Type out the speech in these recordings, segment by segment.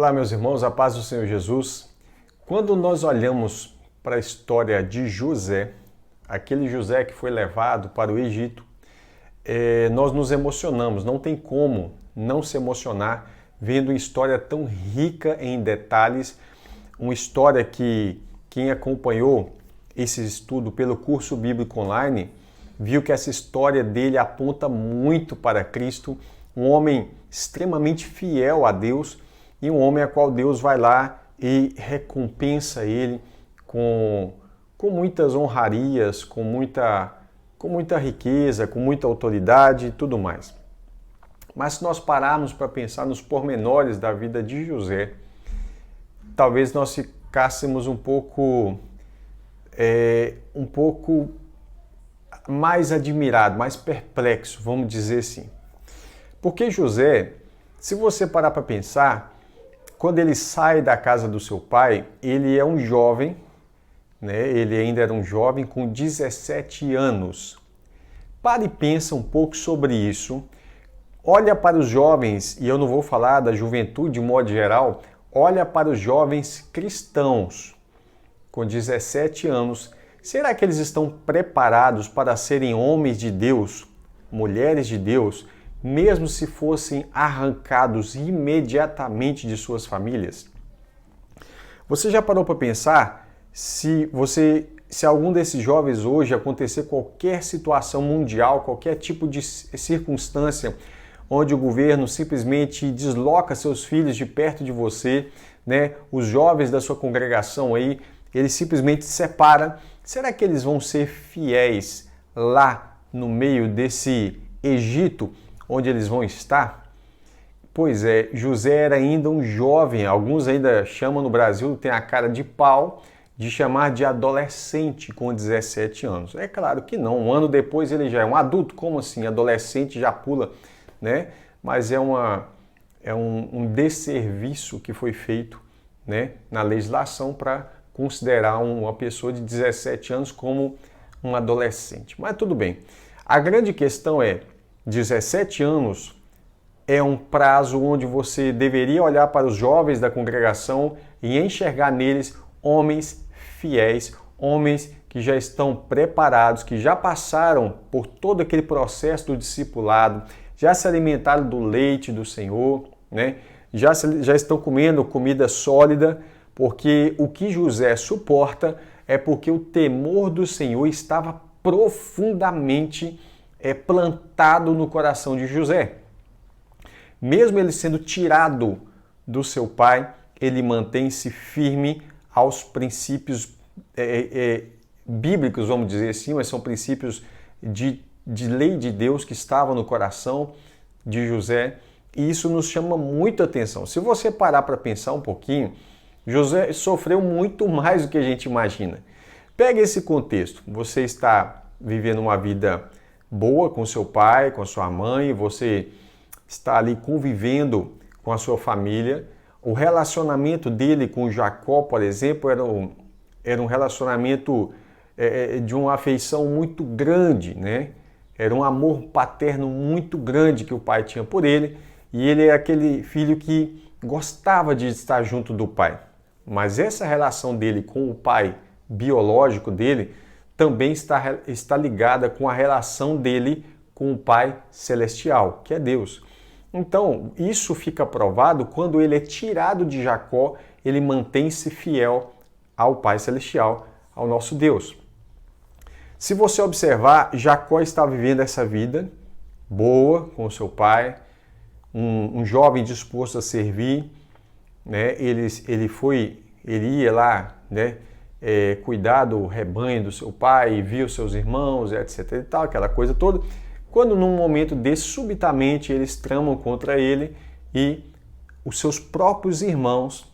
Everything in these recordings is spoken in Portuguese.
Olá, meus irmãos, a paz do Senhor Jesus. Quando nós olhamos para a história de José, aquele José que foi levado para o Egito, nós nos emocionamos. Não tem como não se emocionar vendo uma história tão rica em detalhes, uma história que quem acompanhou esse estudo pelo curso bíblico online viu que essa história dele aponta muito para Cristo, um homem extremamente fiel a Deus e um homem a qual Deus vai lá e recompensa ele com muitas honrarias, com muita riqueza, com muita autoridade e tudo mais. Mas se nós pararmos para pensar nos pormenores da vida de José, talvez nós ficássemos um pouco mais admirado, mais perplexo, vamos dizer assim. Porque José, se você parar para pensar, quando ele sai da casa do seu pai, ele é um jovem, né? Ele ainda era um jovem com 17 anos. Pare e pensa um pouco sobre isso. Olha para os jovens, e eu não vou falar da juventude de modo geral, olha para os jovens cristãos com 17 anos. Será que eles estão preparados para serem homens de Deus, mulheres de Deus, mesmo se fossem arrancados imediatamente de suas famílias? Você já parou para pensar se algum desses jovens hoje acontecer qualquer situação mundial, qualquer tipo de circunstância onde o governo simplesmente desloca seus filhos de perto de você, né? Os jovens da sua congregação aí, eles simplesmente se separam. Será que eles vão ser fiéis lá no meio desse Egito onde eles vão estar? Pois é, José era ainda um jovem, alguns ainda chamam no Brasil, tem a cara de pau, de chamar de adolescente com 17 anos. É claro que não, um ano depois ele já é um adulto, como assim? Adolescente já pula, né? Mas é um desserviço que foi feito, né, na legislação para considerar uma pessoa de 17 anos como um adolescente. Mas tudo bem. A grande questão é, 17 anos é um prazo onde você deveria olhar para os jovens da congregação e enxergar neles homens fiéis, homens que já estão preparados, que já passaram por todo aquele processo do discipulado, já se alimentaram do leite do Senhor, né? Já estão comendo comida sólida, porque o que José suporta é porque o temor do Senhor estava profundamente plantado no coração de José. Mesmo ele sendo tirado do seu pai, ele mantém-se firme aos princípios bíblicos, vamos dizer assim, mas são princípios de lei de Deus que estavam no coração de José, e isso nos chama muita atenção. Se você parar para pensar um pouquinho, José sofreu muito mais do que a gente imagina. Pega esse contexto, você está vivendo uma vida boa com seu pai, com a sua mãe, você está ali convivendo com a sua família. O relacionamento dele com Jacó, por exemplo, era um relacionamento de uma afeição muito grande, né? Era um amor paterno muito grande que o pai tinha por ele, e ele é aquele filho que gostava de estar junto do pai. Mas essa relação dele com o pai biológico dele também está ligada com a relação dele com o Pai Celestial, que é Deus. Então, isso fica provado quando ele é tirado de Jacó, ele mantém-se fiel ao Pai Celestial, ao nosso Deus. Se você observar, Jacó está vivendo essa vida boa com o seu pai, um jovem disposto a servir, né? Ele ia lá, né, cuidar do rebanho do seu pai, via os seus irmãos, etc. e tal, aquela coisa toda. Quando num momento desse, subitamente, eles tramam contra ele e os seus próprios irmãos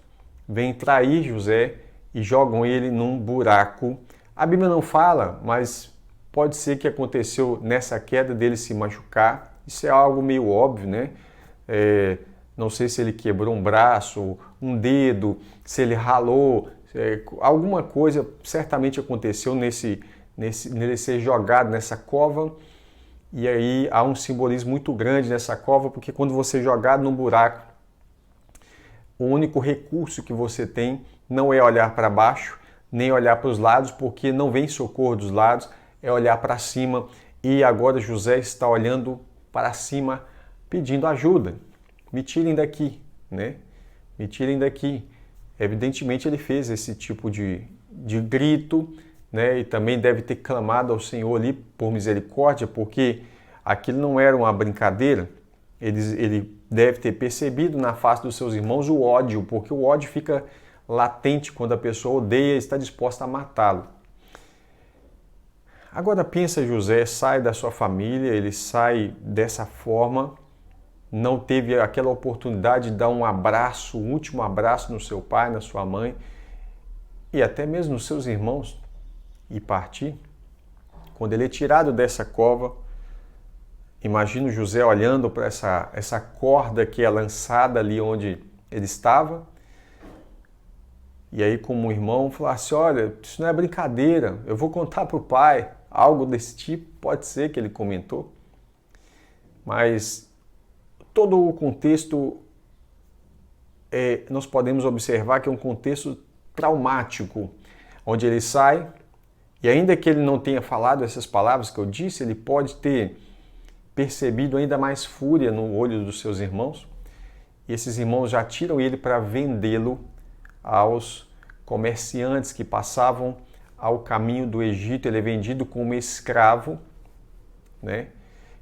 vêm trair José e jogam ele num buraco. A Bíblia não fala, mas pode ser que aconteceu nessa queda dele se machucar. Isso é algo meio óbvio, né? Não sei se ele quebrou um braço, um dedo, se ele ralou, alguma coisa certamente aconteceu nele ser jogado nessa cova. E aí há um simbolismo muito grande nessa cova, porque quando você é jogado num buraco, o único recurso que você tem não é olhar para baixo, nem olhar para os lados, porque não vem socorro dos lados, é olhar para cima. E agora José está olhando para cima, pedindo ajuda. Me tirem daqui, né? Me tirem daqui. Evidentemente ele fez esse tipo de grito, né? E também deve ter clamado ao Senhor ali por misericórdia, porque aquilo não era uma brincadeira. Ele deve ter percebido na face dos seus irmãos o ódio, porque o ódio fica latente quando a pessoa odeia e está disposta a matá-lo. Agora pensa, José sai da sua família, ele sai dessa forma, não teve aquela oportunidade de dar um abraço, um último abraço no seu pai, na sua mãe e até mesmo nos seus irmãos e partir. Quando ele é tirado dessa cova, imagina José olhando para essa corda que é lançada ali onde ele estava. E aí, como um irmão, falasse, olha, isso não é brincadeira, eu vou contar para o pai. Algo desse tipo, pode ser que ele comentou. Mas todo o contexto, nós podemos observar que é um contexto traumático, onde ele sai, e ainda que ele não tenha falado essas palavras que eu disse, ele pode ter percebido ainda mais fúria no olho dos seus irmãos, e esses irmãos já tiram ele para vendê-lo aos comerciantes que passavam ao caminho do Egito. Ele é vendido como escravo, né?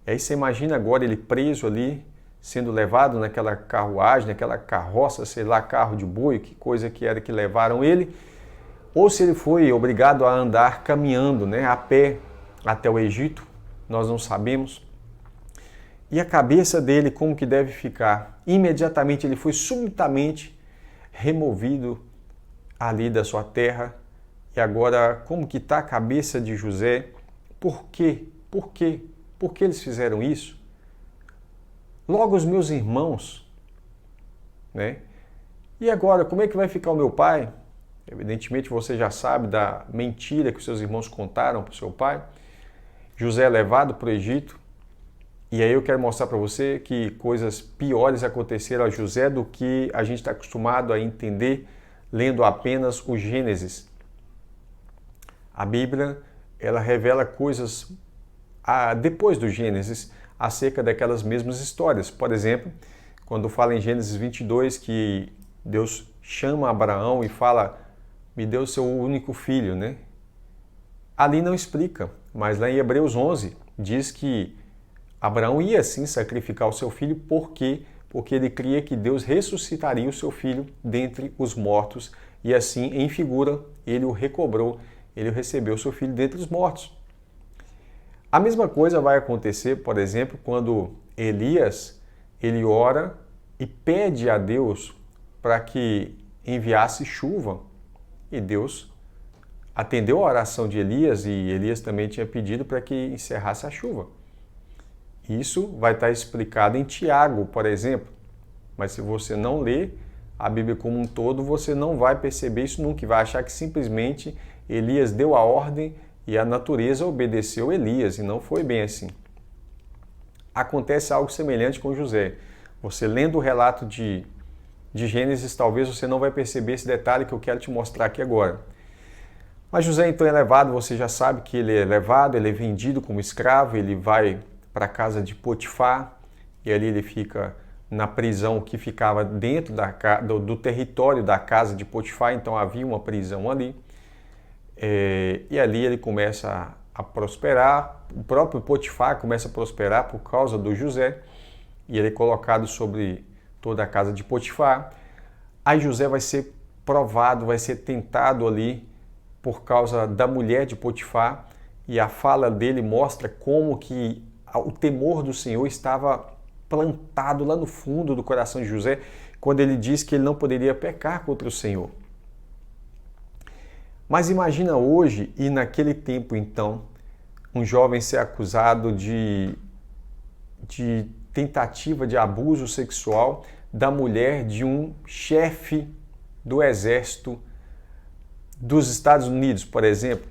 E aí você imagina agora ele preso ali, sendo levado naquela carruagem, naquela carroça, sei lá, carro de boi, que coisa que era que levaram ele, ou se ele foi obrigado a andar caminhando, né, a pé até o Egito, nós não sabemos. E a cabeça dele, como que deve ficar? Imediatamente ele foi subitamente removido ali da sua terra. E agora, como que está a cabeça de José? Por quê? Por quê? Por que eles fizeram isso? Logo os meus irmãos, né? E agora, como é que vai ficar o meu pai? Evidentemente você já sabe da mentira que os seus irmãos contaram para o seu pai. José é levado para o Egito. E aí eu quero mostrar para você que coisas piores aconteceram a José do que a gente está acostumado a entender lendo apenas o Gênesis. A Bíblia, ela revela coisas depois do Gênesis acerca daquelas mesmas histórias. Por exemplo, quando fala em Gênesis 22 que Deus chama Abraão e fala, me dê o seu único filho, né? Ali não explica, mas lá em Hebreus 11 diz que Abraão ia sim sacrificar o seu filho, por quê? Porque ele cria que Deus ressuscitaria o seu filho dentre os mortos e assim, em figura, ele o recobrou, ele recebeu o seu filho dentre os mortos. A mesma coisa vai acontecer, por exemplo, quando Elias, ele ora e pede a Deus para que enviasse chuva. E Deus atendeu a oração de Elias e Elias também tinha pedido para que encerrasse a chuva. Isso vai estar explicado em Tiago, por exemplo. Mas se você não ler a Bíblia como um todo, você não vai perceber isso nunca. Vai achar que simplesmente Elias deu a ordem e a natureza obedeceu Elias. E não foi bem assim. Acontece algo semelhante com José. Você lendo o relato de Gênesis, talvez você não vai perceber esse detalhe que eu quero te mostrar aqui agora. Mas José então é levado, você já sabe que ele é levado, ele é vendido como escravo, ele vai para a casa de Potifar, e ali ele fica na prisão que ficava dentro do território da casa de Potifar, então havia uma prisão ali. E ali ele começa a prosperar, o próprio Potifar começa a prosperar por causa do José, e ele é colocado sobre toda a casa de Potifar. Aí José vai ser provado, vai ser tentado ali por causa da mulher de Potifar, e a fala dele mostra como que o temor do Senhor estava plantado lá no fundo do coração de José, quando ele diz que ele não poderia pecar contra o Senhor. Mas imagina hoje e naquele tempo então, um jovem ser acusado de tentativa de abuso sexual da mulher de um chefe do exército dos Estados Unidos, por exemplo.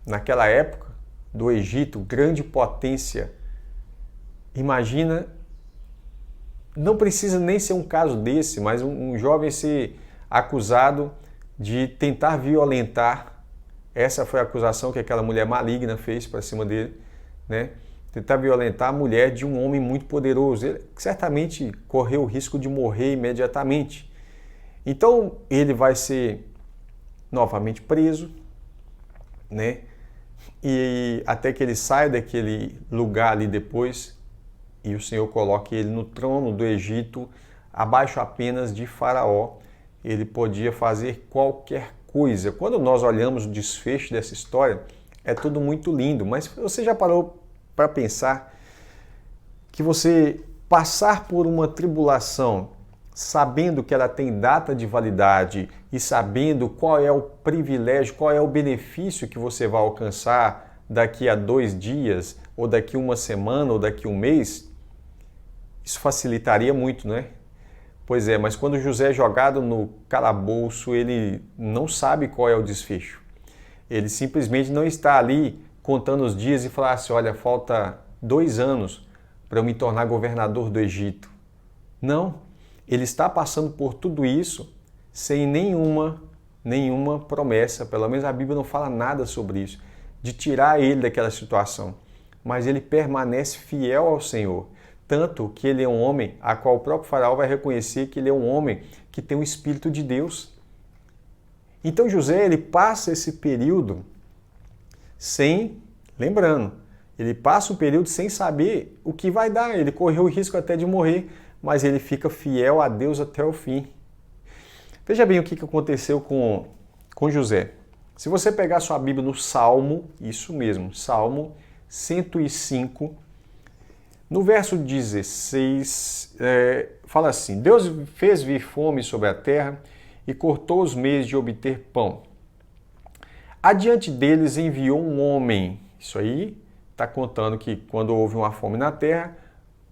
Naquela época, do Egito, grande potência. Imagina não precisa nem ser um caso desse, mas um jovem ser acusado de tentar violentar. Essa foi a acusação que aquela mulher maligna fez para cima dele, né? Tentar violentar a mulher de um homem muito poderoso. Ele certamente correu o risco de morrer imediatamente. Então ele vai ser novamente preso, né? E até que ele saia daquele lugar ali depois e o Senhor coloque ele no trono do Egito, abaixo apenas de Faraó. Ele podia fazer qualquer coisa. Quando nós olhamos o desfecho dessa história, é tudo muito lindo, mas você já parou para pensar que você passar por uma tribulação, sabendo que ela tem data de validade e sabendo qual é o privilégio, qual é o benefício que você vai alcançar daqui a 2 dias, ou daqui uma semana, ou daqui um mês, isso facilitaria muito, não é? Pois é, mas quando José é jogado no calabouço, ele não sabe qual é o desfecho. Ele simplesmente não está ali contando os dias e falar assim, olha, falta 2 anos para eu me tornar governador do Egito. Não, ele está passando por tudo isso sem nenhuma promessa, pelo menos a Bíblia não fala nada sobre isso, de tirar ele daquela situação. Mas ele permanece fiel ao Senhor, tanto que ele é um homem a qual o próprio Faraó vai reconhecer que ele é um homem que tem o Espírito de Deus. Então José, ele passa esse período lembrando, ele passa um período sem saber o que vai dar, ele correu o risco até de morrer, mas ele fica fiel a Deus até o fim. Veja bem o que aconteceu com José. Se você pegar sua Bíblia no Salmo, isso mesmo, Salmo 105, no verso 16, fala assim, Deus fez vir fome sobre a terra e cortou os meios de obter pão. Adiante deles enviou um homem. Isso aí está contando que quando houve uma fome na terra,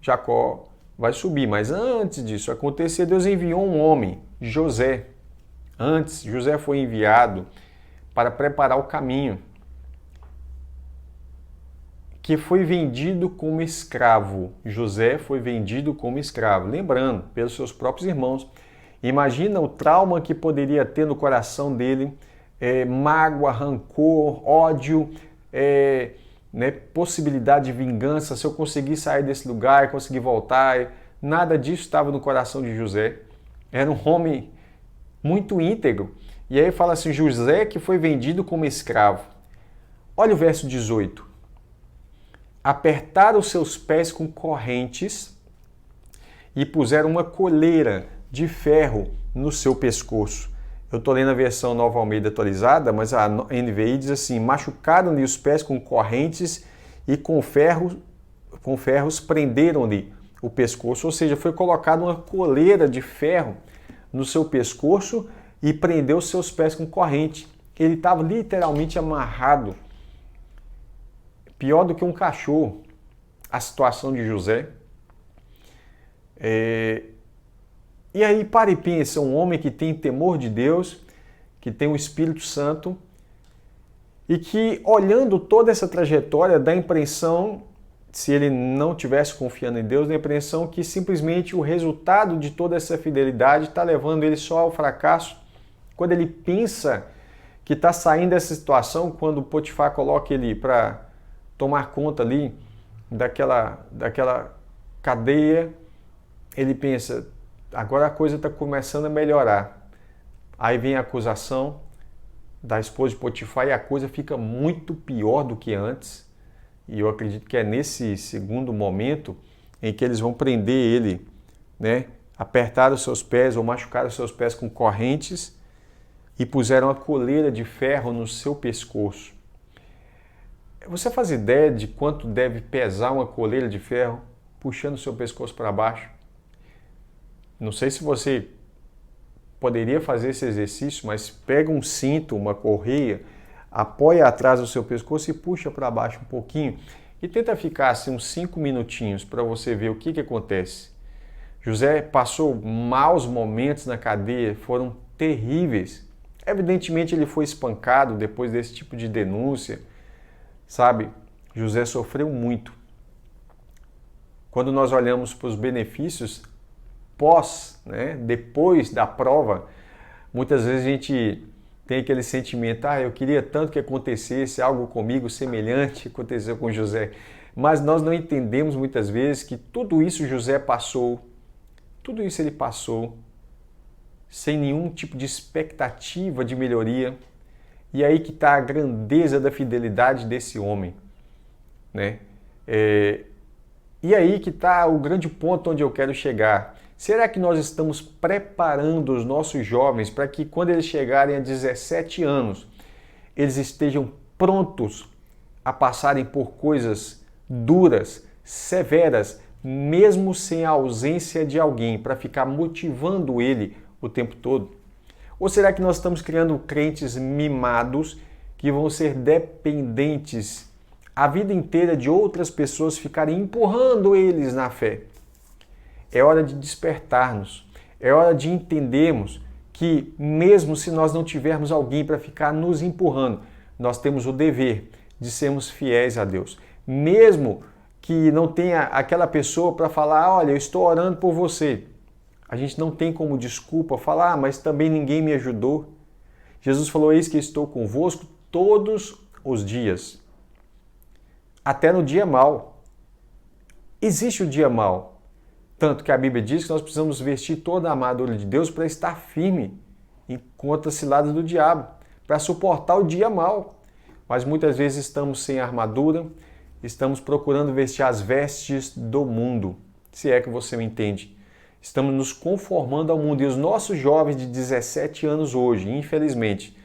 Jacó vai subir. Mas antes disso acontecer, Deus enviou um homem, José. Antes, José foi enviado para preparar o caminho, que foi vendido como escravo. José foi vendido como escravo, lembrando, pelos seus próprios irmãos. Imagina o trauma que poderia ter no coração dele, mágoa, rancor, ódio, possibilidade de vingança. Se eu conseguir sair desse lugar, conseguir voltar, nada disso estava no coração de José. Era um homem muito íntegro. E aí fala assim, José que foi vendido como escravo. Olha o verso 18. Apertaram os seus pés com correntes e puseram uma coleira de ferro no seu pescoço. Eu estou lendo a versão Nova Almeida atualizada, mas a NVI diz assim, machucaram-lhe os pés com correntes e com ferros prenderam-lhe o pescoço, ou seja, foi colocada uma coleira de ferro no seu pescoço e prendeu os seus pés com corrente. Ele estava literalmente amarrado. Pior do que um cachorro, a situação de José. E aí, para e pensa, um homem que tem temor de Deus, que tem o Espírito Santo, e que, olhando toda essa trajetória, dá a impressão, se ele não estivesse confiando em Deus, dá a impressão que simplesmente o resultado de toda essa fidelidade está levando ele só ao fracasso. Quando ele pensa que está saindo dessa situação, quando Potifar coloca ele para tomar conta ali daquela cadeia, ele pensa, agora a coisa está começando a melhorar. Aí vem a acusação da esposa de Potifar e a coisa fica muito pior do que antes. E eu acredito que é nesse segundo momento em que eles vão prender ele, né? Apertaram os seus pés ou machucaram os seus pés com correntes e puseram a coleira de ferro no seu pescoço. Você faz ideia de quanto deve pesar uma coleira de ferro puxando o seu pescoço para baixo? Não sei se você poderia fazer esse exercício, mas pega um cinto, uma correia, apoia atrás do seu pescoço e puxa para baixo um pouquinho e tenta ficar assim uns 5 minutinhos para você ver o que acontece. José passou maus momentos na cadeia, foram terríveis. Evidentemente ele foi espancado depois desse tipo de denúncia, sabe? José sofreu muito. Quando nós olhamos para os benefícios pós, né? Depois da prova, muitas vezes a gente tem aquele sentimento, eu queria tanto que acontecesse algo comigo semelhante que aconteceu com José. Mas nós não entendemos muitas vezes que tudo isso José passou, tudo isso ele passou sem nenhum tipo de expectativa de melhoria. E aí que está a grandeza da fidelidade desse homem, né? E aí que está o grande ponto onde eu quero chegar. Será que nós estamos preparando os nossos jovens para que quando eles chegarem a 17 anos, eles estejam prontos a passarem por coisas duras, severas, mesmo sem a ausência de alguém, para ficar motivando ele o tempo todo? Ou será que nós estamos criando crentes mimados que vão ser dependentes a vida inteira de outras pessoas ficarem empurrando eles na fé? É hora de despertarmos, é hora de entendermos que mesmo se nós não tivermos alguém para ficar nos empurrando, nós temos o dever de sermos fiéis a Deus. Mesmo que não tenha aquela pessoa para falar, olha, eu estou orando por você. A gente não tem como desculpa falar, mas também ninguém me ajudou. Jesus falou, eis que estou convosco todos os dias, até no dia mau. Existe o dia mau. Tanto que a Bíblia diz que nós precisamos vestir toda a armadura de Deus para estar firme contra as ciladas do diabo, para suportar o dia mau. Mas muitas vezes estamos sem armadura, estamos procurando vestir as vestes do mundo, se é que você me entende. Estamos nos conformando ao mundo. E os nossos jovens de 17 anos hoje, infelizmente,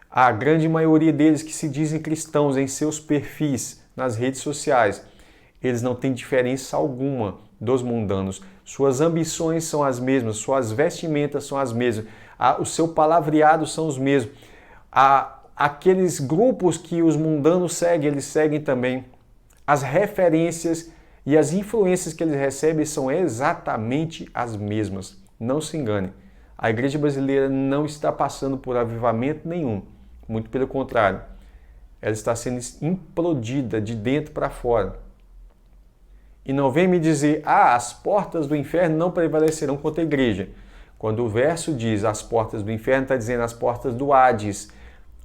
a grande maioria deles que se dizem cristãos em seus perfis nas redes sociais, eles não têm diferença alguma dos mundanos. Suas ambições são as mesmas, suas vestimentas são as mesmas, o seu palavreado são os mesmos. Aqueles grupos que os mundanos seguem, eles seguem também. As referências e as influências que eles recebem são exatamente as mesmas. Não se engane. A igreja brasileira não está passando por avivamento nenhum. Muito pelo contrário. Ela está sendo implodida de dentro para fora. E não vem me dizer, as portas do inferno não prevalecerão contra a igreja. Quando o verso diz as portas do inferno, está dizendo as portas do Hades.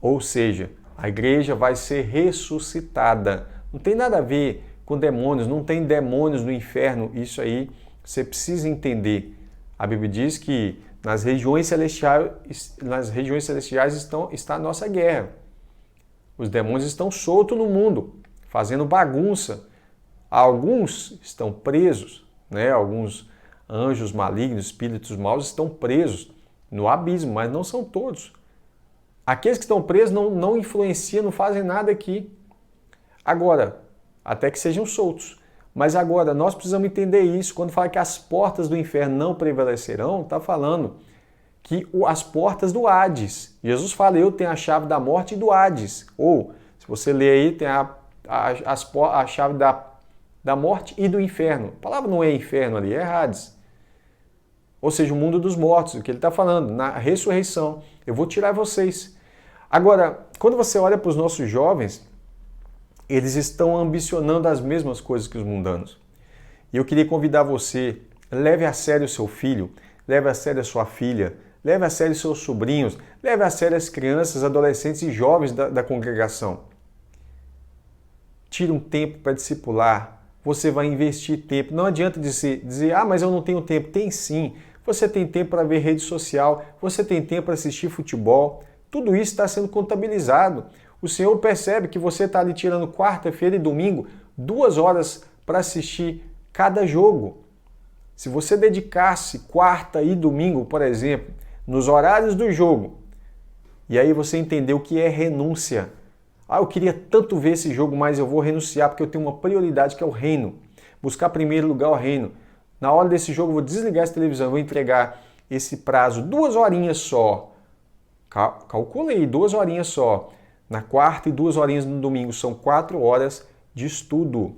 Ou seja, a igreja vai ser ressuscitada. Não tem nada a ver com demônios, não tem demônios no inferno. Isso aí você precisa entender. A Bíblia diz que nas regiões celestiais está a nossa guerra. Os demônios estão soltos no mundo, fazendo bagunça. Alguns estão presos, né? Alguns anjos malignos, espíritos maus estão presos no abismo, mas não são todos. Aqueles que estão presos não influenciam, não fazem nada aqui. Agora, até que sejam soltos. Mas agora, nós precisamos entender isso. Quando fala que as portas do inferno não prevalecerão, está falando que as portas do Hades. Jesus fala, eu tenho a chave da morte e do Hades. Ou, se você ler aí, tem a chave da morte e do inferno. A palavra não é inferno ali, é Hades. Ou seja, o mundo dos mortos, o que ele está falando, na ressurreição. Eu vou tirar vocês. Agora, quando você olha para os nossos jovens, eles estão ambicionando as mesmas coisas que os mundanos. E eu queria convidar você, leve a sério o seu filho, leve a sério a sua filha, leve a sério os seus sobrinhos, leve a sério as crianças, adolescentes e jovens da congregação. Tire um tempo para discipular. Você vai investir tempo. Não adianta dizer, mas eu não tenho tempo. Tem sim. Você tem tempo para ver rede social, você tem tempo para assistir futebol. Tudo isso está sendo contabilizado. O Senhor percebe que você está ali tirando quarta-feira e domingo 2 horas para assistir cada jogo. Se você dedicasse quarta e domingo, por exemplo, nos horários do jogo, e aí você entendeu o que é renúncia. Eu queria tanto ver esse jogo, mas eu vou renunciar porque eu tenho uma prioridade que é o reino. Buscar primeiro lugar o reino. Na hora desse jogo eu vou desligar essa televisão, vou entregar esse prazo 2 horinhas só. Calculei, 2 horinhas só. Na quarta e 2 horinhas no domingo. São 4 horas de estudo.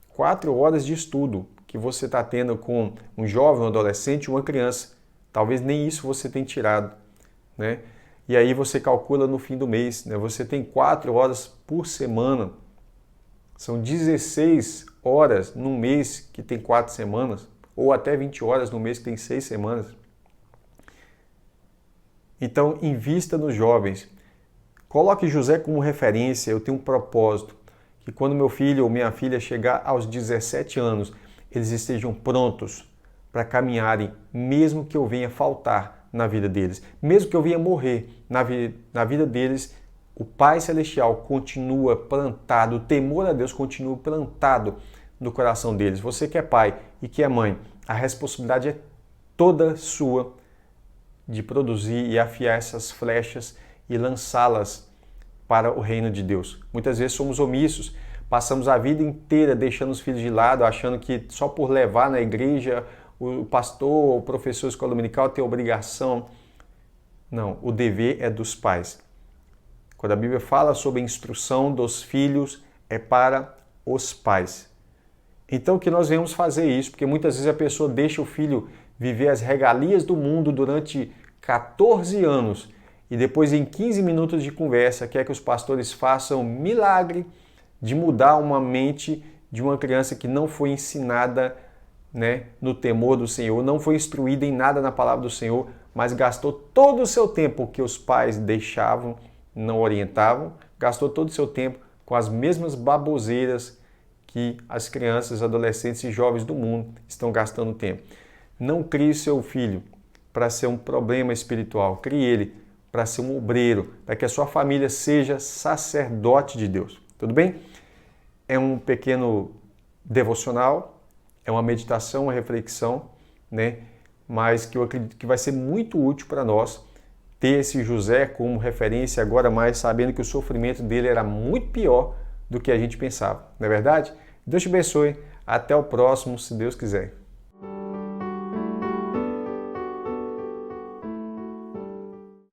4 horas de estudo que você está tendo com um jovem, um adolescente, uma criança. Talvez nem isso você tenha tirado, né? E aí você calcula no fim do mês, né? Você tem 4 horas por semana. São 16 horas num mês que tem 4 semanas. ou até 20 horas no mês que tem 6 semanas. Então, invista nos jovens. Coloque José como referência. Eu tenho um propósito, que quando meu filho ou minha filha chegar aos 17 anos, eles estejam prontos para caminharem, mesmo que eu venha faltar na vida deles, mesmo que eu venha morrer na vida deles, o Pai Celestial continua plantado, o temor a Deus continua plantado no coração deles. Você que é pai e que é mãe, a responsabilidade é toda sua de produzir e afiar essas flechas e lançá-las para o reino de Deus. Muitas vezes somos omissos, passamos a vida inteira deixando os filhos de lado, achando que só por levar na igreja o pastor, o professor de escola dominical tem obrigação. Não, o dever é dos pais. Quando a Bíblia fala sobre a instrução dos filhos, é para os pais. Então que nós venhamos fazer isso, porque muitas vezes a pessoa deixa o filho viver as regalias do mundo durante 14 anos e depois em 15 minutos de conversa quer que os pastores façam milagre de mudar uma mente de uma criança que não foi ensinada, no temor do Senhor, não foi instruída em nada na palavra do Senhor, mas gastou todo o seu tempo que os pais deixavam, não orientavam, gastou todo o seu tempo com as mesmas baboseiras que as crianças, adolescentes e jovens do mundo estão gastando tempo. Não crie seu filho para ser um problema espiritual, crie ele para ser um obreiro, para que a sua família seja sacerdote de Deus. Tudo bem? É um pequeno devocional, é uma meditação, uma reflexão, mas que eu acredito que vai ser muito útil para nós ter esse José como referência, agora mais sabendo que o sofrimento dele era muito pior do que a gente pensava. Não é verdade? Deus te abençoe. Até o próximo, se Deus quiser.